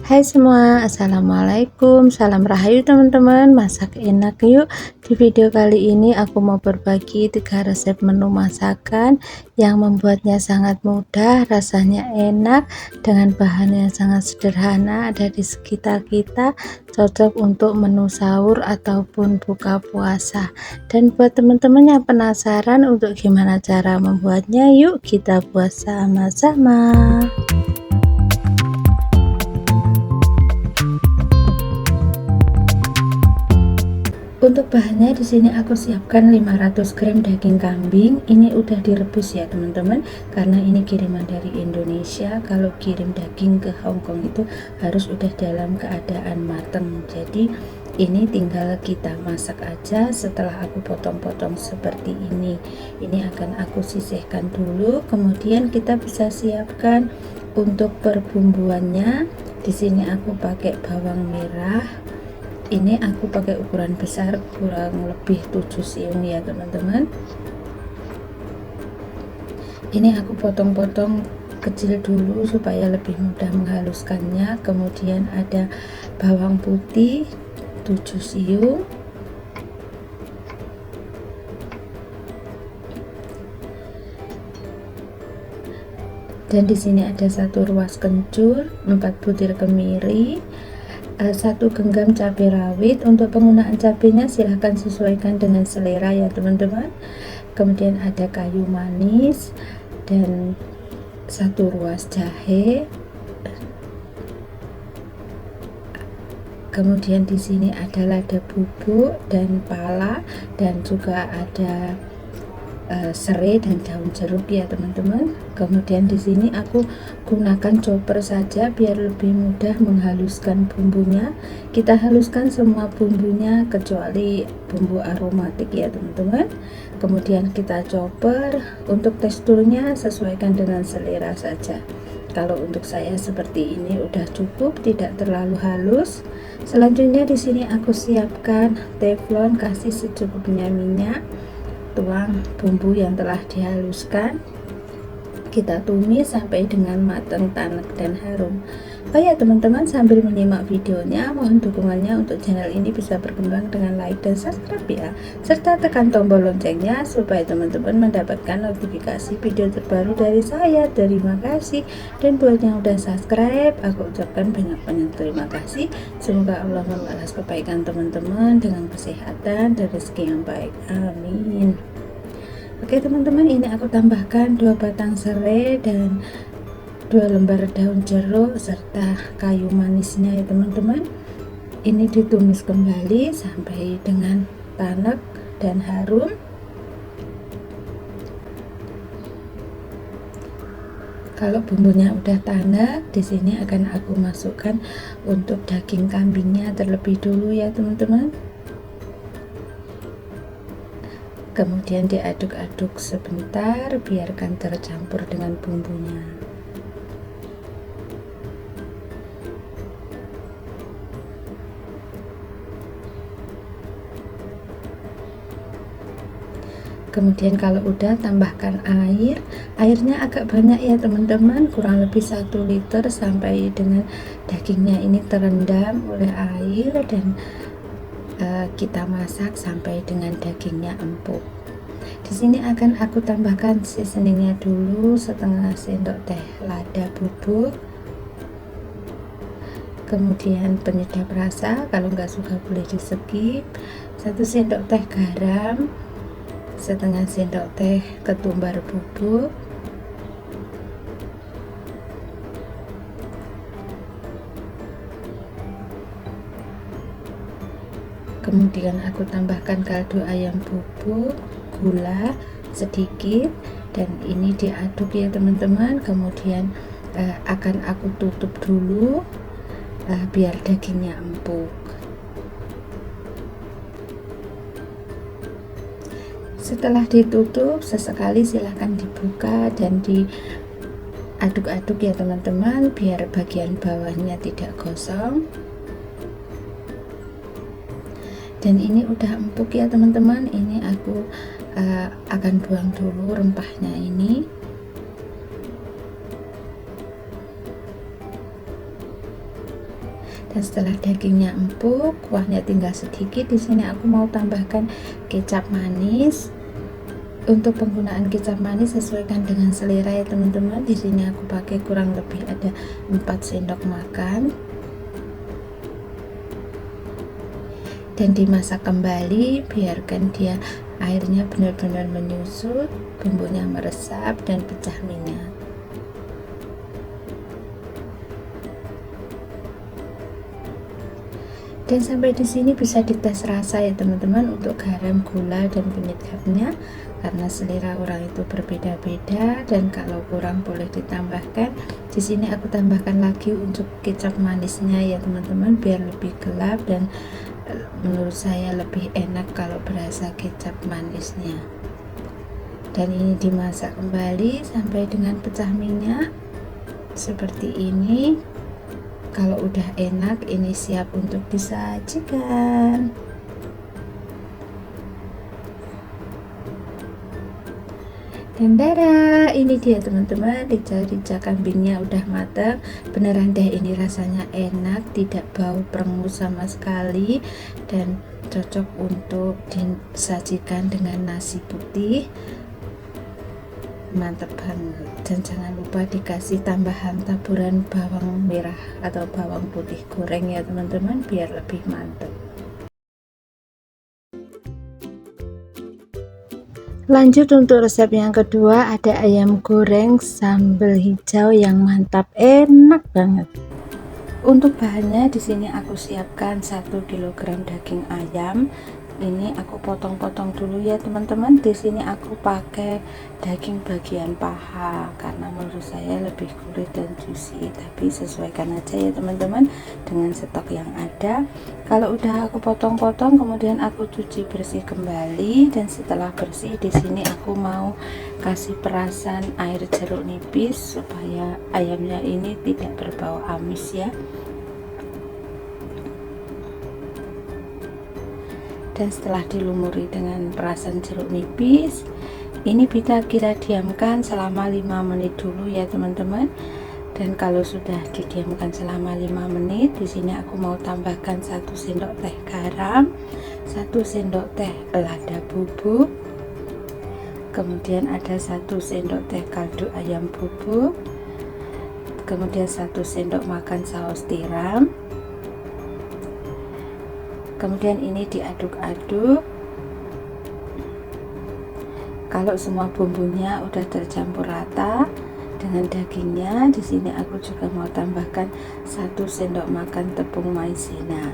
Hai semua, assalamualaikum, salam rahayu teman-teman. Masak enak yuk. Di video kali ini aku mau berbagi 3 resep menu masakan yang membuatnya sangat mudah, rasanya enak, dengan bahan yang sangat sederhana, ada di sekitar kita, cocok untuk menu sahur ataupun buka puasa. Dan buat teman-teman yang penasaran untuk gimana cara membuatnya, yuk kita buat sama-sama. Untuk bahannya di sini aku siapkan 500 gram daging kambing. Ini udah direbus ya teman-teman, karena ini kiriman dari Indonesia. Kalau kirim daging ke Hongkong itu harus udah dalam keadaan matang. Jadi ini tinggal kita masak aja. Setelah aku potong-potong seperti ini akan aku sisihkan dulu. Kemudian kita bisa siapkan untuk perbumbuannya. Di sini aku pakai bawang merah. Ini aku pakai ukuran besar, kurang lebih 7 siung ya teman-teman. Ini aku potong-potong kecil dulu supaya lebih mudah menghaluskannya. Kemudian ada bawang putih 7 siung, dan di sini ada 1 ruas kencur, 4 butir kemiri, 1 genggam cabai rawit. Untuk penggunaan cabenya silahkan sesuaikan dengan selera ya teman-teman. Kemudian ada kayu manis dan 1 ruas jahe. Kemudian di sini ada lada bubuk dan pala, dan juga ada serai dan daun jeruk ya teman-teman. Kemudian di sini aku gunakan chopper saja biar lebih mudah menghaluskan bumbunya. Kita haluskan semua bumbunya kecuali bumbu aromatik ya teman-teman. Kemudian kita chopper. Untuk teksturnya sesuaikan dengan selera saja. Kalau untuk saya seperti ini udah cukup, tidak terlalu halus. Selanjutnya di sini aku siapkan teflon, kasih secukupnya minyak. Tuang bumbu yang telah dihaluskan, kita tumis sampai dengan matang, tanek dan harum. Oh ya teman-teman, sambil menyimak videonya mohon dukungannya untuk channel ini bisa berkembang dengan like dan subscribe ya, serta tekan tombol loncengnya supaya teman-teman mendapatkan notifikasi video terbaru dari saya. Terima kasih. Dan buat yang udah subscribe, aku ucapkan banyak-banyak terima kasih. Semoga Allah membalas kebaikan teman-teman dengan kesehatan dan rezeki yang baik, amin. Oke teman-teman, ini aku tambahkan 2 batang serai dan 2 lembar daun jeruk serta kayu manisnya ya teman-teman. Ini ditumis kembali sampai dengan tanek dan harum. Kalau bumbunya udah tanek, di sini akan aku masukkan untuk daging kambingnya terlebih dulu ya teman-teman. Kemudian diaduk-aduk sebentar, biarkan tercampur dengan bumbunya. Kemudian kalau udah, tambahkan air. Airnya agak banyak ya teman-teman, kurang lebih 1 liter, sampai dengan dagingnya ini terendam oleh air, dan kita masak sampai dengan dagingnya empuk. Di sini akan aku tambahkan seasoningnya dulu, setengah sendok teh lada bubuk, kemudian penyedap rasa, kalau nggak suka boleh di skip, 1 sendok teh garam, setengah sendok teh ketumbar bubuk, kemudian aku tambahkan kaldu ayam bubuk, gula sedikit, dan ini diaduk ya teman-teman. Kemudian akan aku tutup dulu biar dagingnya empuk. Setelah ditutup, sesekali silahkan dibuka dan diaduk-aduk ya teman-teman, biar bagian bawahnya tidak gosong. Dan ini udah empuk ya teman-teman. Ini aku akan buang dulu rempahnya ini. Dan setelah dagingnya empuk, kuahnya tinggal sedikit, di sini aku mau tambahkan kecap manis. Untuk penggunaan kecap manis sesuaikan dengan selera ya teman-teman. Di sini aku pakai kurang lebih ada 4 sendok makan. Dan dimasak kembali, biarkan dia airnya benar-benar menyusut, bumbunya meresap dan pecah minyak. Dan sampai di sini bisa dites rasa ya teman-teman untuk garam, gula dan penyedapnya, karena selera orang itu berbeda-beda, dan kalau kurang boleh ditambahkan. Di sini aku tambahkan lagi untuk kecap manisnya ya teman-teman, biar lebih gelap dan menurut saya lebih enak kalau berasa kecap manisnya. Dan ini dimasak kembali sampai dengan pecah minyak seperti ini. Kalau udah enak, ini siap untuk disajikan. Dan tada, ini dia teman-teman, rica-rica kambingnya udah matang. Beneran deh, ini rasanya enak, tidak bau perengus sama sekali, dan cocok untuk disajikan dengan nasi putih. Mantap banget. Dan jangan lupa dikasih tambahan taburan bawang merah atau bawang putih goreng ya teman-teman, biar lebih mantap. Lanjut untuk resep yang kedua, ada ayam goreng sambal hijau yang mantap, enak banget. Untuk bahannya di sini aku siapkan 1 kg daging ayam. Ini aku potong-potong dulu ya teman-teman. Di sini aku pakai daging bagian paha karena menurut saya lebih gurih dan juicy, tapi sesuaikan aja ya teman-teman dengan stok yang ada. Kalau udah aku potong-potong, kemudian aku cuci bersih kembali, dan setelah bersih di sini aku mau kasih perasan air jeruk nipis supaya ayamnya ini tidak berbau amis ya. Dan setelah dilumuri dengan perasan jeruk nipis, ini kita diamkan selama 5 menit dulu ya teman-teman. Dan kalau sudah didiamkan selama 5 menit, di sini aku mau tambahkan 1 sendok teh garam, 1 sendok teh lada bubuk, kemudian ada 1 sendok teh kaldu ayam bubuk, kemudian 1 sendok makan saus tiram. Kemudian ini diaduk-aduk. Kalau semua bumbunya udah tercampur rata dengan dagingnya, di sini aku juga mau tambahkan 1 sendok makan tepung maizena.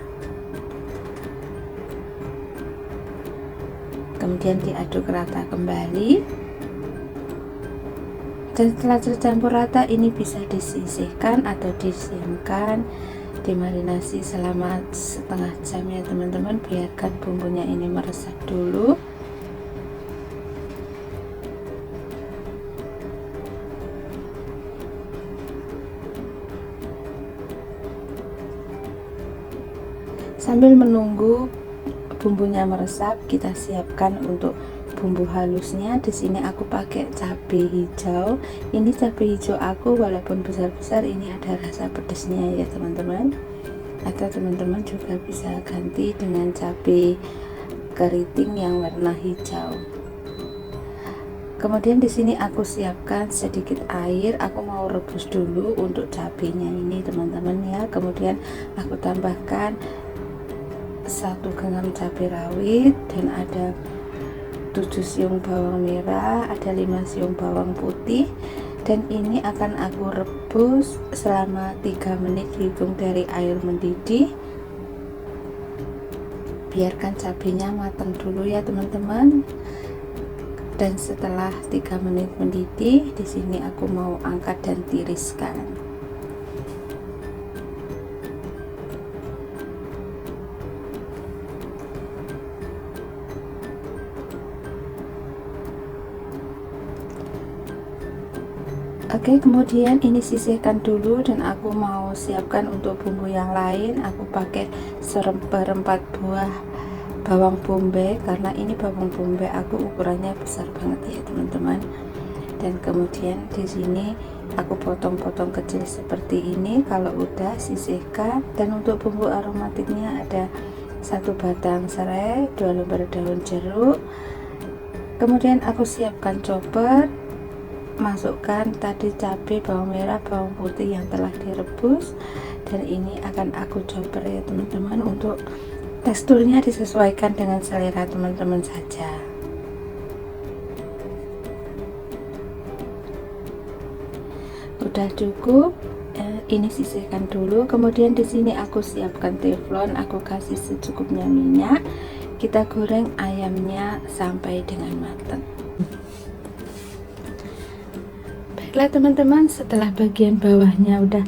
Kemudian diaduk rata kembali. Dan setelah tercampur rata, ini bisa disisihkan atau disiamkan, dimarinasi selama setengah jam ya teman-teman. Biarkan bumbunya ini meresap dulu. Sambil menunggu bumbunya meresap, kita siapkan untuk bumbu halusnya. Di sini aku pakai cabai hijau. Ini cabai hijau aku walaupun besar-besar, ini ada rasa pedasnya ya teman-teman. Atau teman-teman juga bisa ganti dengan cabai keriting yang warna hijau. Kemudian di sini aku siapkan sedikit air. Aku mau rebus dulu untuk cabenya ini teman-teman ya. Kemudian aku tambahkan 1 genggam cabai rawit, dan ada 7 siung bawang merah, ada 5 siung bawang putih, dan ini akan aku rebus selama 3 menit dihitung dari air mendidih. Biarkan cabenya matang dulu ya teman-teman. Dan setelah 3 menit mendidih, di sini aku mau angkat dan tiriskan. Oke, kemudian ini sisihkan dulu, dan aku mau siapkan untuk bumbu yang lain. Aku pakai seperempat buah bawang bombay, karena ini bawang bombay aku ukurannya besar banget ya teman-teman. Dan kemudian di sini aku potong-potong kecil seperti ini. Kalau udah sisihkan. Dan untuk bumbu aromatiknya ada 1 batang serai, 2 lembar daun jeruk. Kemudian aku siapkan chopper, masukkan tadi cabai, bawang merah, bawang putih yang telah direbus, dan ini akan aku chopper ya teman-teman. Untuk teksturnya disesuaikan dengan selera teman-teman saja. Udah cukup, ini sisihkan dulu. Kemudian di sini aku siapkan teflon, aku kasih secukupnya minyak. Kita goreng ayamnya sampai dengan matang. Baiklah teman-teman, setelah bagian bawahnya udah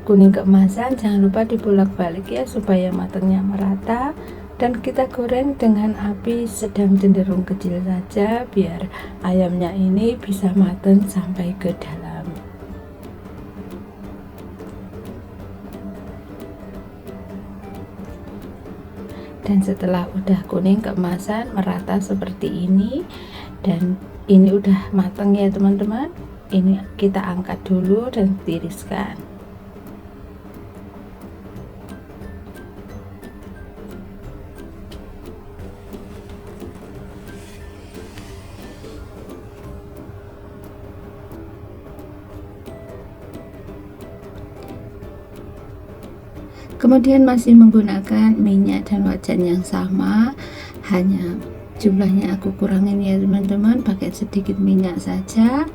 kuning keemasan, jangan lupa dibolak-balik ya supaya matangnya merata. Dan kita goreng dengan api sedang cenderung kecil saja biar ayamnya ini bisa matang sampai ke dalam. Dan setelah udah kuning keemasan merata seperti ini, dan ini udah matang ya teman-teman, ini kita angkat dulu dan tiriskan. Kemudian masih menggunakan minyak dan wajan yang sama, hanya jumlahnya aku kurangin ya teman-teman, pakai sedikit minyak saja.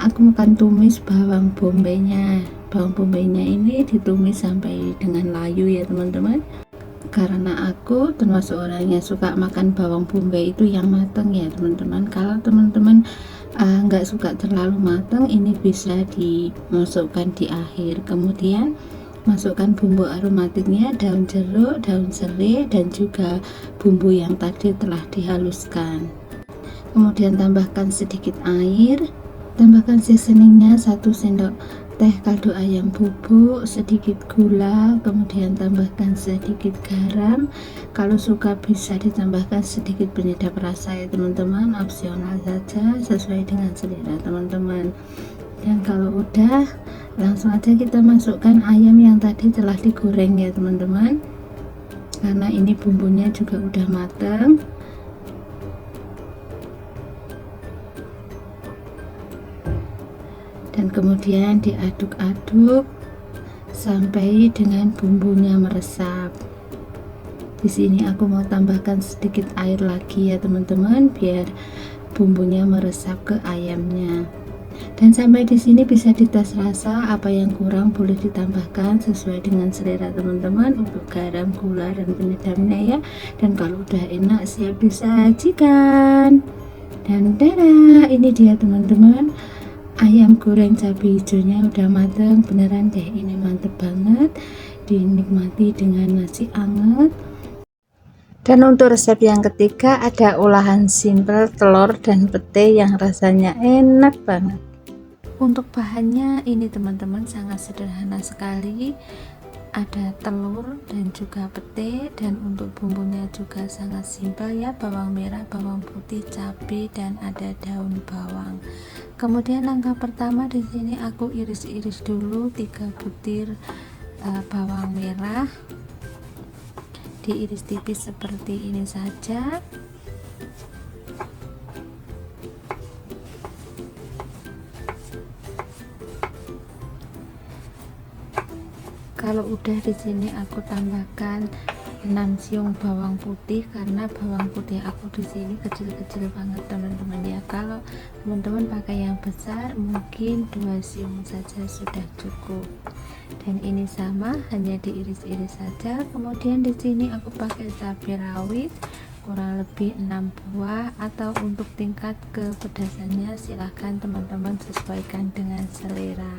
Aku akan tumis bawang bombay-nya. Bawang bombay-nya ini ditumis sampai dengan layu ya teman-teman, karena aku termasuk orang yang suka makan bawang bombay itu yang matang ya teman-teman. Kalau teman-teman nggak suka terlalu matang, ini bisa dimasukkan di akhir. Kemudian masukkan bumbu aromatiknya, daun jeruk, daun serai, dan juga bumbu yang tadi telah dihaluskan. Kemudian tambahkan sedikit air, tambahkan seasoningnya 1 sendok teh kaldu ayam bubuk, sedikit gula, kemudian tambahkan sedikit garam. Kalau suka bisa ditambahkan sedikit penyedap rasa ya teman-teman, opsional saja sesuai dengan selera teman-teman. Dan kalau udah, langsung aja kita masukkan ayam yang tadi telah digoreng ya teman-teman, karena ini bumbunya juga udah matang. Dan kemudian diaduk-aduk sampai dengan bumbunya meresap. Di sini aku mau tambahkan sedikit air lagi ya teman-teman, biar bumbunya meresap ke ayamnya. Dan sampai di sini bisa dites rasa, apa yang kurang boleh ditambahkan sesuai dengan selera teman-teman untuk garam, gula, dan penyedapnya ya. Dan kalau udah enak siap disajikan. Dan dadah, ini dia teman-teman, ayam goreng cabai hijaunya udah matang, beneran deh, ini mantep banget, dinikmati dengan nasi anget. Dan untuk resep yang ketiga ada olahan simple telur dan pete yang rasanya enak banget. Untuk bahannya ini teman-teman sangat sederhana sekali, ada telur dan juga pete, dan untuk bumbunya juga sangat simpel ya, bawang merah, bawang putih, cabai, dan ada daun bawang. Kemudian langkah pertama di sini aku iris-iris dulu 3 butir bawang merah, diiris tipis seperti ini saja. Kalau udah di sini aku tambahkan 6 siung bawang putih, karena bawang putih aku di sini kecil-kecil banget teman-teman ya. Kalau teman-teman pakai yang besar mungkin 2 siung saja sudah cukup. Dan ini sama, hanya diiris-iris saja. Kemudian di sini aku pakai cabai rawit kurang lebih 6 buah, atau untuk tingkat kepedasannya silahkan teman-teman sesuaikan dengan selera.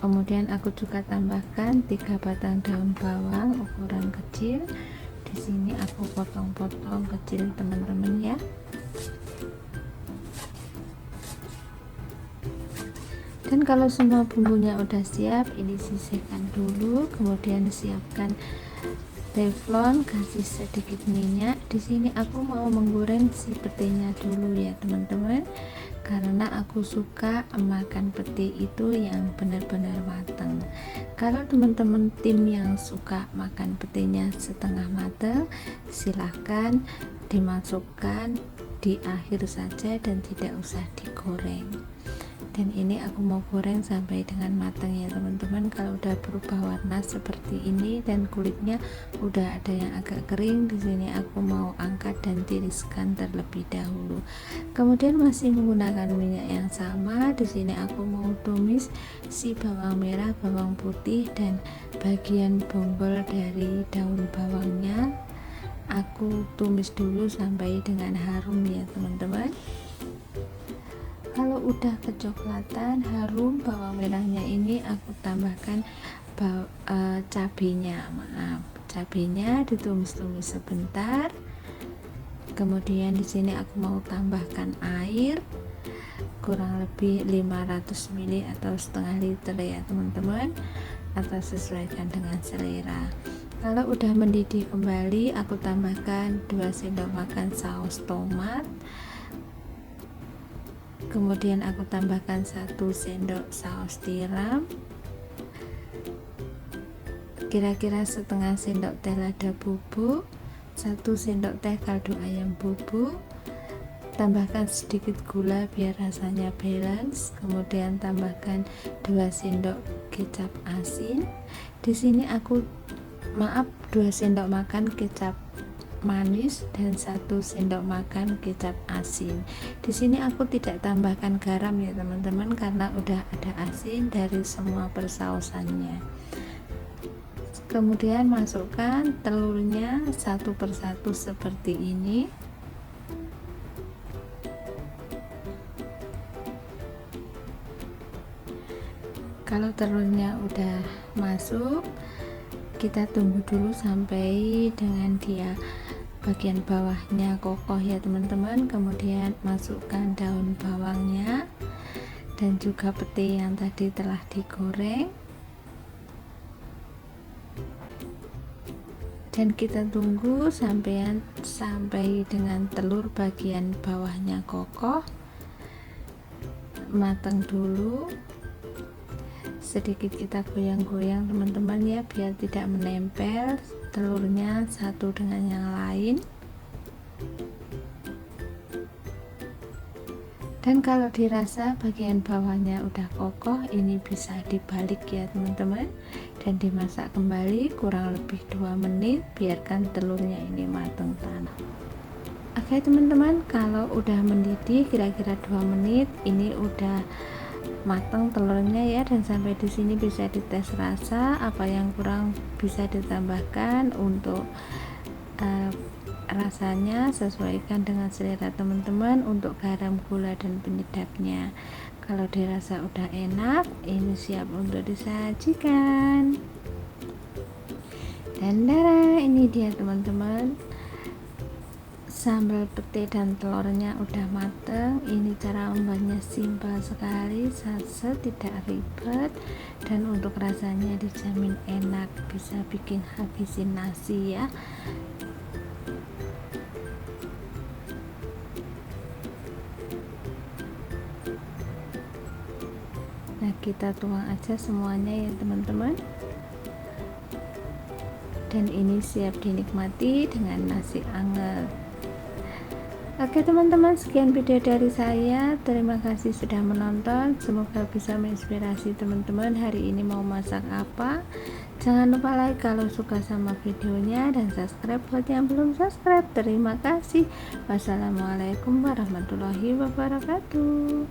Kemudian aku juga tambahkan 3 batang daun bawang ukuran kecil. Di sini aku potong-potong kecil teman-teman ya. Dan kalau semua bumbunya udah siap, ini sisihkan dulu. Kemudian siapkan teflon, kasih sedikit minyak. Di sini aku mau menggoreng si petenya dulu ya teman-teman, karena aku suka makan pete itu yang benar-benar matang. Kalau teman-teman tim yang suka makan petenya setengah matang, silahkan dimasukkan di akhir saja dan tidak usah digoreng. Dan ini aku mau goreng sampai dengan matang ya teman-teman. Kalau udah berubah warna seperti ini dan kulitnya udah ada yang agak kering, di sini aku mau angkat dan tiriskan terlebih dahulu. Kemudian masih menggunakan minyak yang sama, di sini aku mau tumis si bawang merah, bawang putih dan bagian bonggol dari daun bawangnya. Aku tumis dulu sampai dengan harum ya teman-teman. Kalau udah kecoklatan harum bawang merahnya, ini aku tambahkan cabenya ditumis-tumis sebentar. Kemudian di sini aku mau tambahkan air kurang lebih 500 ml atau setengah liter ya teman-teman, atau sesuaikan dengan selera. Kalau udah mendidih kembali, aku tambahkan 2 sendok makan saus tomat. Kemudian aku tambahkan 1 sendok saus tiram, kira-kira setengah sendok teh lada bubuk, 1 sendok teh kaldu ayam bubuk, tambahkan sedikit gula biar rasanya balance. Kemudian tambahkan 2 sendok kecap asin. Di sini aku 2 sendok makan kecap manis dan 1 sendok makan kecap asin. Di sini aku tidak tambahkan garam ya teman-teman, karena udah ada asin dari semua persausannya. Kemudian masukkan telurnya satu persatu seperti ini. Kalau telurnya udah masuk, kita tunggu dulu sampai dengan dia bagian bawahnya kokoh ya teman-teman. Kemudian masukkan daun bawangnya dan juga pete yang tadi telah digoreng, dan kita tunggu sampai dengan telur bagian bawahnya kokoh, matang dulu. Sedikit kita goyang-goyang teman-teman ya, biar tidak menempel telurnya satu dengan yang lain. Dan kalau dirasa bagian bawahnya udah kokoh, ini bisa dibalik ya teman-teman, dan dimasak kembali kurang lebih 2 menit, biarkan telurnya ini matang tanah. Oke teman-teman, kalau udah mendidih kira-kira 2 menit, ini udah matang telurnya ya. Dan sampai di sini bisa dites rasa, apa yang kurang bisa ditambahkan. Untuk rasanya sesuaikan dengan selera teman-teman. Untuk garam, gula dan penyedapnya, kalau dirasa udah enak, ini siap untuk disajikan. Dan ini dia teman-teman, sambal pete dan telurnya udah mateng. Ini cara membuatnya simpel sekali, tidak ribet, dan untuk rasanya dijamin enak, bisa bikin habisin nasi ya. Nah, kita tuang aja semuanya ya teman-teman, dan ini siap dinikmati dengan nasi anget. Oke teman-teman, sekian video dari saya. Terima kasih sudah menonton. Semoga bisa menginspirasi teman-teman hari ini mau masak apa. Jangan lupa like kalau suka sama videonya, dan subscribe buat yang belum subscribe. Terima kasih. Wassalamualaikum warahmatullahi wabarakatuh.